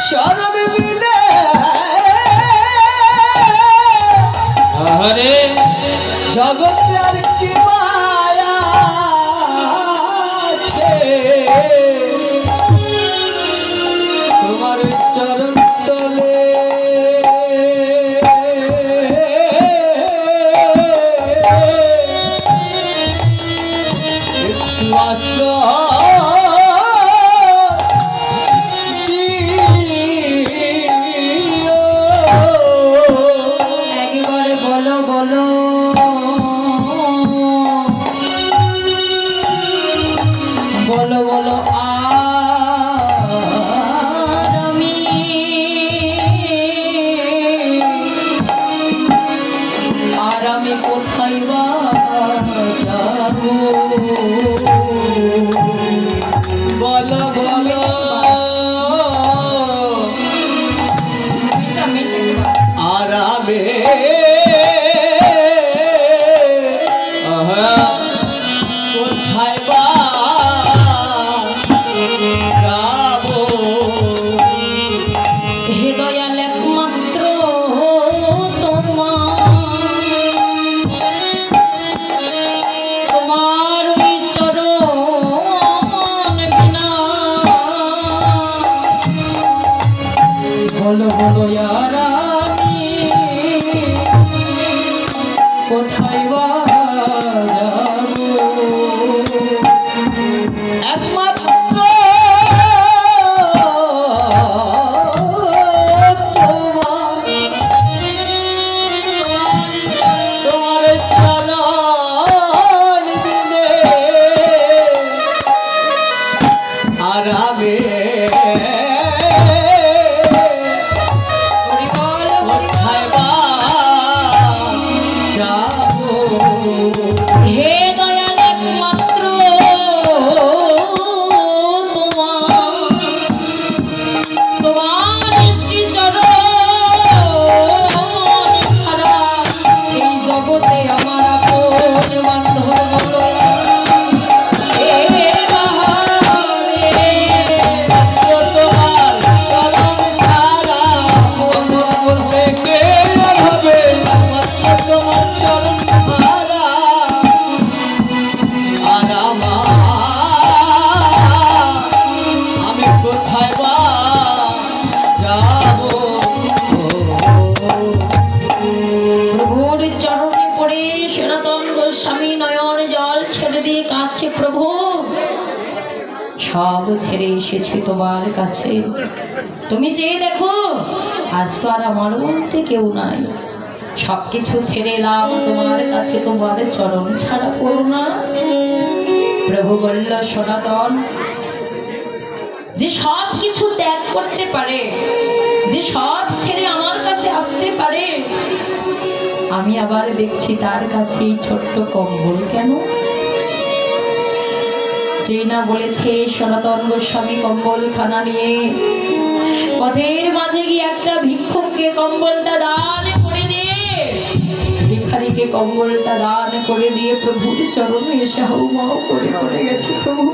চরণ বিনে আরে জগতে আর কি মায়া আছে তোমার চরণ তলে একটু আশ্রয় একবারে বলো বলো বলো বলো আর আমি কোথায় বা যাবো বলো বলো আরামে কোথায় বা যাবো হে দয়াল একমাত্র তোমার ওই চরণ বিনা বলো বলো আর আমি কোথায় বা যাবো একমাত্র তোমার চরণ বিনে আরামে কোথায় বা যাবো হে দয়াল একমাত্র তোমার শ্রীচরণ ছাড়া এই জগতে আমার আপন বান্ধব বলো হে বাহারে তোমার চরণ ছাড়া বন্ধু বলতে কে হবে তোমার চরণ ছাড়া আর আমি কোথায় বা যাবো প্রভুর চরণে পড়ে সনাতন গোস্বামী নয়ন জল ছেড়ে দিয়ে কাঁদছে প্রভু সব ছেড়ে এসেছি তোমার কাছে তুমি চেয়ে দেখো আজ তো আর আমার বলতে কেউ নাই সবকিছু ছেড়ে এলাম তোমার কাছে তোমার চরণ ছাড়া করো না প্রভু বলল সনাতন যে সব কিছু ত্যাগ করতে পারে যে সব ছেড়ে আমার কাছে আসতে পারে আমি আবার দেখছি তার কাছে এই ছোট্ট কম্বল কেন যে না বলেছে সনাতন গোস্বামী কম্বলখানা নিয়ে পথের মাঝে গিয়ে একটা ভিক্ষুককে কম্বলটা দান করে দিয়ে ভিখারিকে কম্বলটা দান করে দিয়ে প্রভুর চরণে এসে হাউমাউ করে পড়ে গেছে প্রভু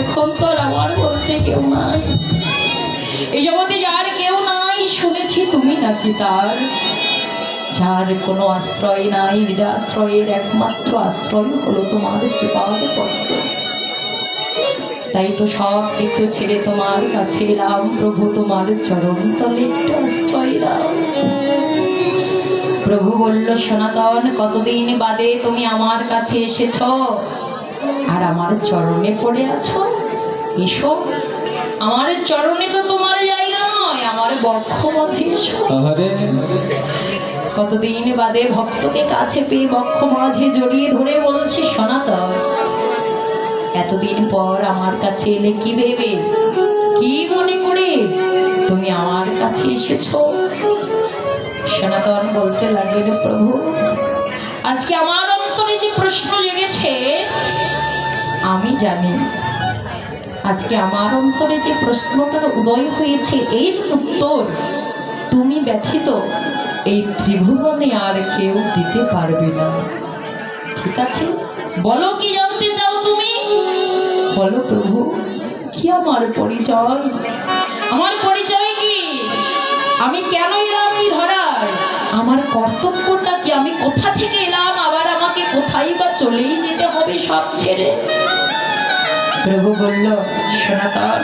এখন তো আর আমার বলতে কেউ নাই এই জগতে যার কেউ নাই শুনেছি তুমি নাকি তার যার কোনো আশ্রয় নাই নিরাশ্রয়ের একমাত্র আশ্রয় হলো তোমার শ্রীপাদ পদ্ম তাই তো সব কিছু ছেড়ে তোমার কাছে এলাম প্রভু তোমার চরণ তলে একটু আশ্রয় দাও প্রভু বলল সনাতন কতদিন বাদে তুমি আমার কাছে এসেছো আর আমার চরণে পড়ে আছো এসো আমার চরণে তো তোমার জায়গা নয় আমার বক্ষ মাঝে এসো কতদিন বাদে ভক্তকে কাছে পেয়ে বক্ষ মাঝে জড়িয়ে ধরে বলছি সনাতন এতদিন পর আমার কাছে এলে কি ভেবে কি মনে করে তুমি আমার কাছে এসেছো সনাতন বলতে লাগলেন প্রভু আজকে আমার অন্তরে যে প্রশ্ন জেগেছে আমি জানি আজকে আমার অন্তরে যে প্রশ্নটার উদয় হয়েছে এর উত্তর তুমি ব্যথিত এই ত্রিভুবনে আর কেউ দিতে পারবে না ঠিক আছে বলো কি জানতে চাও তুমি বলো প্রভু কি কি আমার পরিচয়? আমার পরিচয় কি? আমি কেন এলাম এই ধরায়? আমার কর্তব্যটা কি? আমি কোথা থেকে এলাম, আবার আমাকে কোথায় বা চলেই যেতে হবে সব ছেড়ে? প্রভু বলল, সনাতন